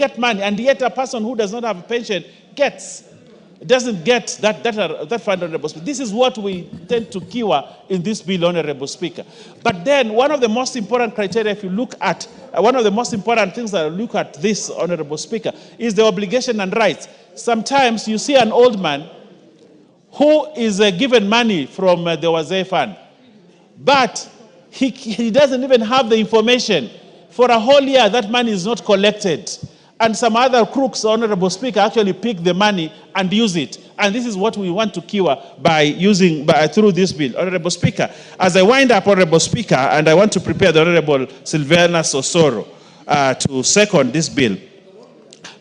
get money, and yet a person who does not have a pension doesn't get that fund, Honorable Speaker. This is what we tend to cure in this bill, Honorable Speaker. But then one of the most important criteria, if you look at, one of the most important things that I look at this, Honorable Speaker, is the obligation and rights. Sometimes you see an old man who is given money from the Wazee Fund, but he doesn't even have the information. For a whole year, that money is not collected. And some other crooks, Honorable Speaker, actually pick the money and use it. And this is what we want to cure through this bill. Honorable Speaker, as I wind up, Honorable Speaker, and I want to prepare the Honorable Sylvanus Osoro to second this bill.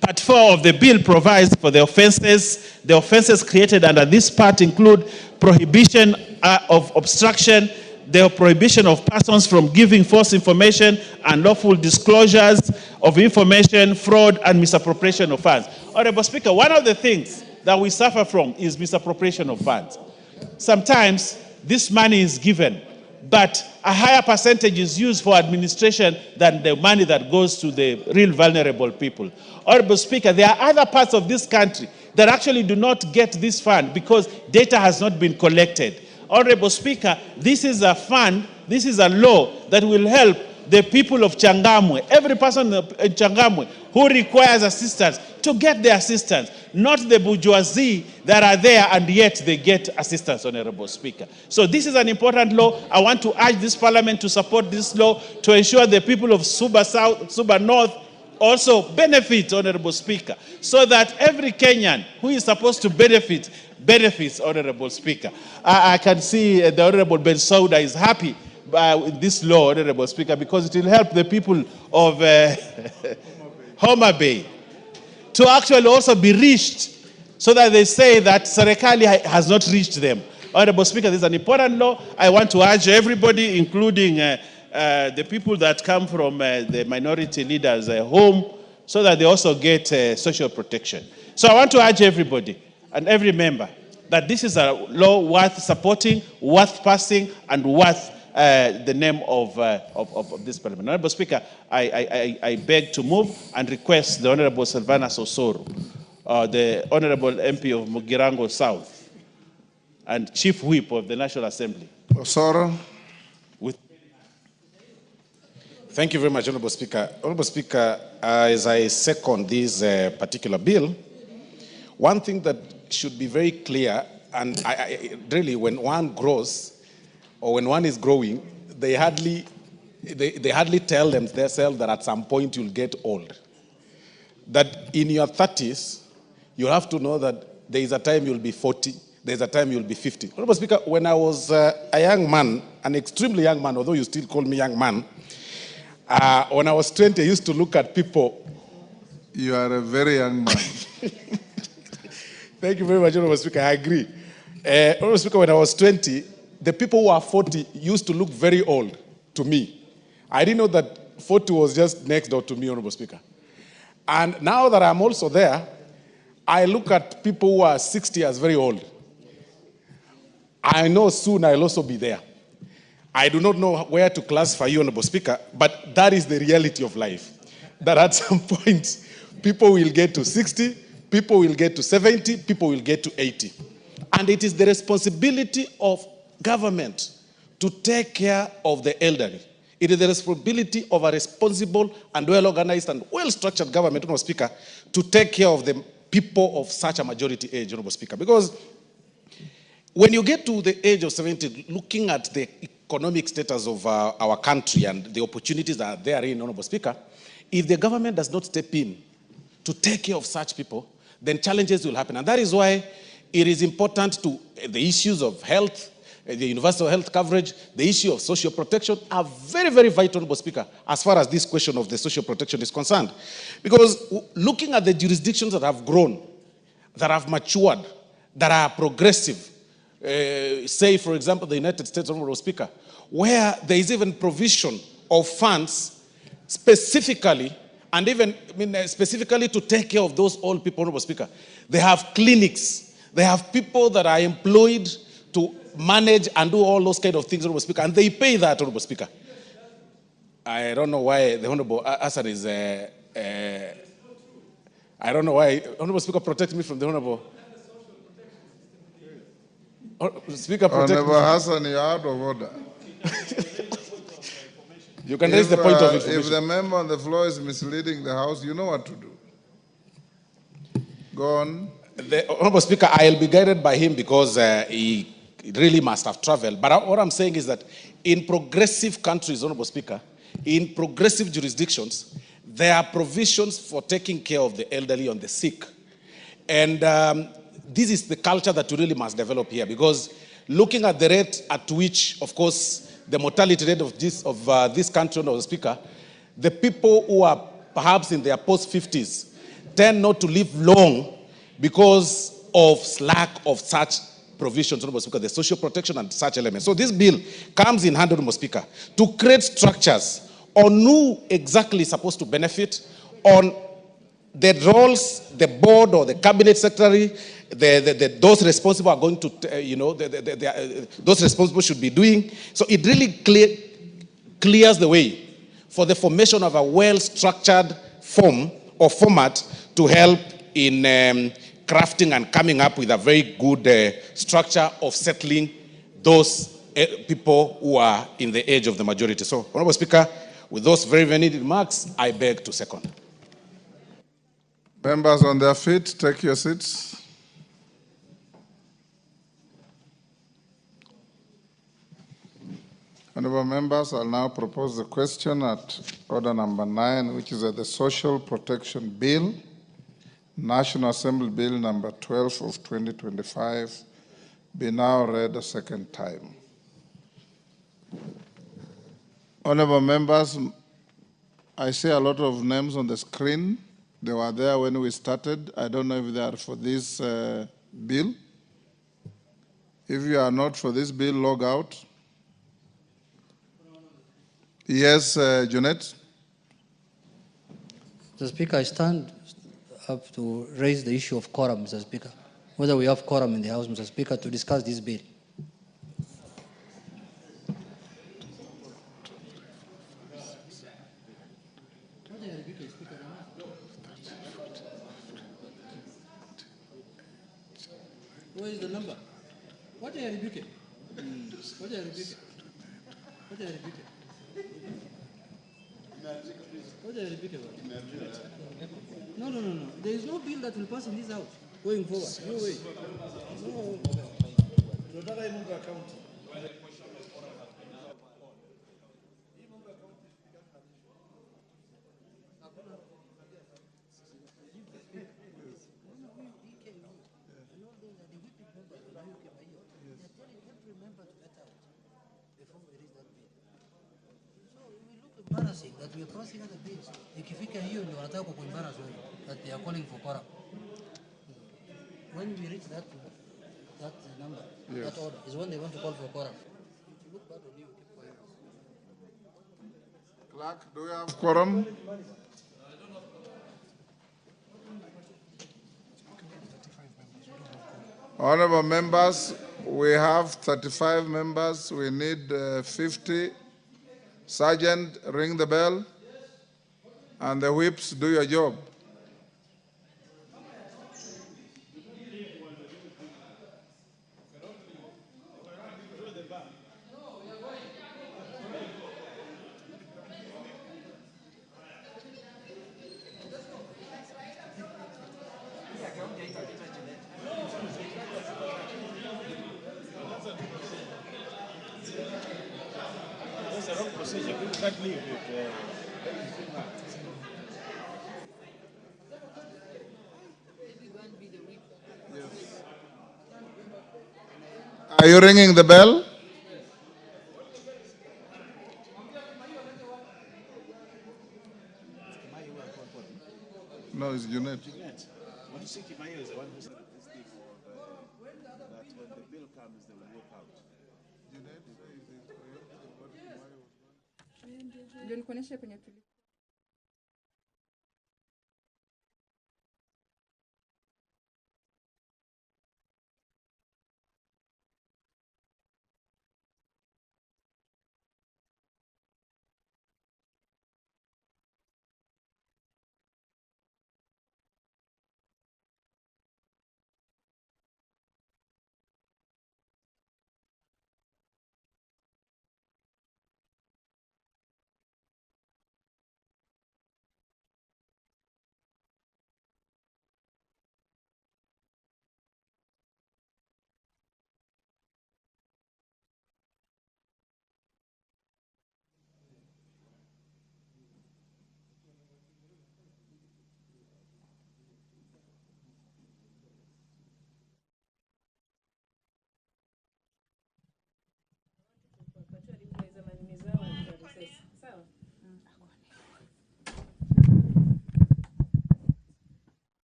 Part 4 of the bill provides for the offenses. The offenses created under this part include prohibition of obstruction, the prohibition of persons from giving false information, unlawful disclosures of information, fraud, and misappropriation of funds. Honorable Speaker, one of the things that we suffer from is misappropriation of funds. Sometimes this money is given, but a higher percentage is used for administration than the money that goes to the real vulnerable people. Honorable Speaker, there are other parts of this country that actually do not get this fund because data has not been collected. Honorable Speaker, this is a fund, this is a law that will help the people of Changamwe, every person in Changamwe who requires assistance, to get the assistance, not the bourgeoisie that are there and yet they get assistance, Honorable Speaker. So this is an important law. I want to urge this Parliament to support this law to ensure the people of Suba South, Suba North also benefit, Honorable Speaker, so that every Kenyan who is supposed to benefits, Honorable Speaker. I can see the Honorable Ben Sauda is happy with this law, Honorable Speaker, because it will help the people of Homa Bay to actually also be reached, so that they say that Serikali has not reached them. Honorable Speaker, this is an important law. I want to urge everybody, including the people that come from the minority leaders' home, so that they also get social protection. So I want to urge everybody and every member that this is a law worth supporting, worth passing, and worth the name of this Parliament. Honorable Speaker, I beg to move and request the Honorable Sylvanus Osoro, the Honorable MP of Mugirango South, and Chief Whip of the National Assembly. Osoro. Thank you very much, Honorable Speaker. Honorable Speaker, as I second this particular bill, one thing that should be very clear, and really when one grows, or when one is growing, they hardly tell themselves that at some point you'll get old. That in your 30s, you have to know that there is a time you'll be 40, there's a time you'll be 50. Honorable Speaker, when I was a young man, an extremely young man, although you still call me young man, when I was 20, I used to look at people. You are a very young man. Thank you very much, Honorable Speaker. I agree. Honorable Speaker, when I was 20, the people who are 40 used to look very old to me. I didn't know that 40 was just next door to me, Honorable Speaker. And now that I'm also there, I look at people who are 60 as very old. I know soon I'll also be there. I do not know where to classify you, Honorable Speaker, but that is the reality of life. That at some point, people will get to 60, people will get to 70, people will get to 80. And it is the responsibility of government to take care of the elderly. It is the responsibility of a responsible and well-organized and well-structured government, Honorable Speaker, to take care of the people of such a majority age, Honorable Speaker. Because when you get to the age of 70, looking at the economic status of our country and the opportunities that are therein, Honorable Speaker, if the government does not step in to take care of such people, then challenges will happen. And that is why it is important to the issues of health, the universal health coverage, the issue of social protection are very, very vital, Honorable Speaker, as far as this question of the social protection is concerned. Because looking at the jurisdictions that have grown, that have matured, that are progressive, say, for example, the United States, Honorable Speaker, where there is even provision of funds specifically, and even specifically to take care of those old people, Honorable Speaker. They have clinics. They have people that are employed to manage and do all those kind of things, Honorable Speaker, and they pay that, Honorable Speaker. I don't know why the Honorable Hassan is I don't know why. Honorable Speaker, protect me from the Honorable. Speaker, protect Honorable me. Hassan, you're out of order. You can raise the point of If information. the member on the floor is misleading the House, you know what to do. Go on. The Honorable Speaker, I'll be guided by him because he really must have traveled. But what I'm saying is that in progressive countries, Honorable Speaker, in progressive jurisdictions, there are provisions for taking care of the elderly and the sick. And this is the culture that we really must develop here, because looking at the rate at which, of course, the mortality rate of this country, Honorable Speaker, the people who are perhaps in their post-50s tend not to live long because of lack of such provisions, Honorable Speaker, the social protection and such elements. So this bill comes in hand, Honorable Speaker, to create structures on who exactly is supposed to benefit, on the roles the board or the cabinet secretary, those responsible are going to, those responsible should be doing. So it really clears the way for the formation of a well-structured form or format to help in crafting and coming up with a very good structure of settling those people who are in the age of the majority. So, Honorable Speaker, with those very valid remarks, I beg to second. Members on their feet, take your seats. Honorable members, I'll now propose the question at order number 9, which is the Social Protection Bill, National Assembly Bill number 12 of 2025, be now read a second time. Honorable members, I see a lot of names on the screen. They were there when we started. I don't know if they are for this bill. If you are not for this bill, log out. Yes, Junet? Mr. Speaker, I stand up to raise the issue of quorum, Mr. Speaker. Whether we have quorum in the House, Mr. Speaker, to discuss this bill. What is the number? What are you rebuking? What are you rebuking? What are you rebuking? What are you rebuking about? No. There is no bill that will pass in this House going forward. No way. No. Embarrassing that we are crossing other bills. Ikifika hiyo ndio wanataka kuembarrass wewe that they are calling for quorum. When we reach that number, yes, that order is when they want to call for quorum. If you look back on you, keep quiet. Clerk, do we have quorum? Honorable members, we have 35 members. We need 50. Sergeant, ring the bell, and the whips, do your job. That's the wrong procedure. People can't leave it. Are you ringing the bell? No, it's Junet. What you see, Kimayo is the one who said this thing that when the bill comes, they will walk out. Ndio nikuoneshe kwenye tuli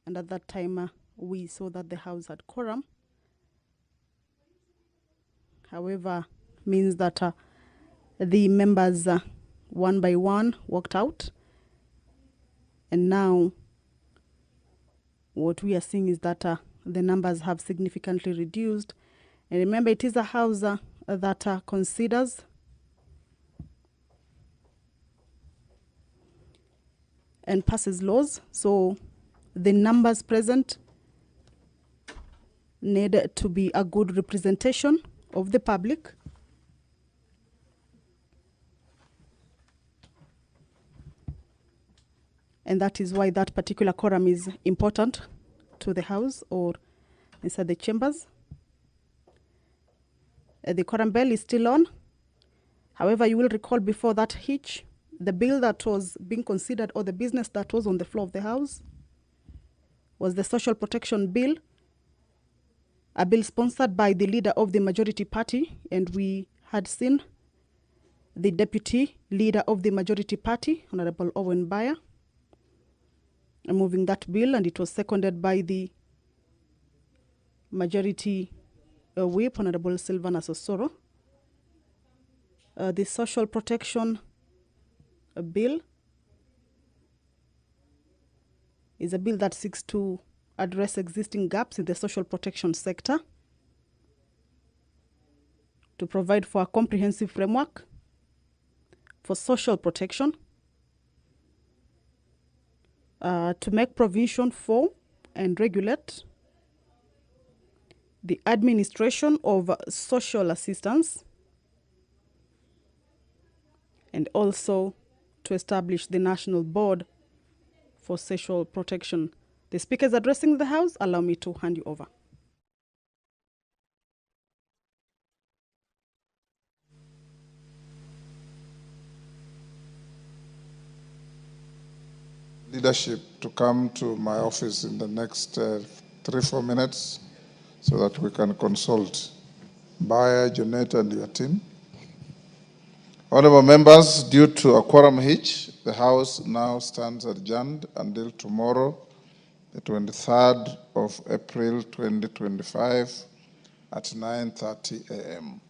And at that time, we saw that the House had quorum. However, means that the members one by one walked out. And now what we are seeing is that the numbers have significantly reduced. And remember, it is a House that considers and passes laws. So the numbers present need to be a good representation of the public. And that is why that particular quorum is important to the House or inside the chambers. The quorum bell is still on. However, you will recall before that hitch, the bill that was being considered or the business that was on the floor of the House was the Social Protection Bill, a bill sponsored by the leader of the majority party, and we had seen the deputy leader of the majority party, Honorable Owen Baya, moving that bill, and it was seconded by the majority whip, Honorable Silvana Sosoro. The Social Protection Bill is a bill that seeks to address existing gaps in the social protection sector, to provide for a comprehensive framework for social protection, to make provision for and regulate the administration of social assistance, and also to establish the National Board for Social Protection. The Speaker is addressing the House. Allow me to hand you over. Leadership to come to my office in the next 3-4 minutes so that we can consult Baya, Janet, and your team. Honorable members, due to a quorum hitch, the House now stands adjourned until tomorrow, the 23rd of April 2025 at 9:30 a.m.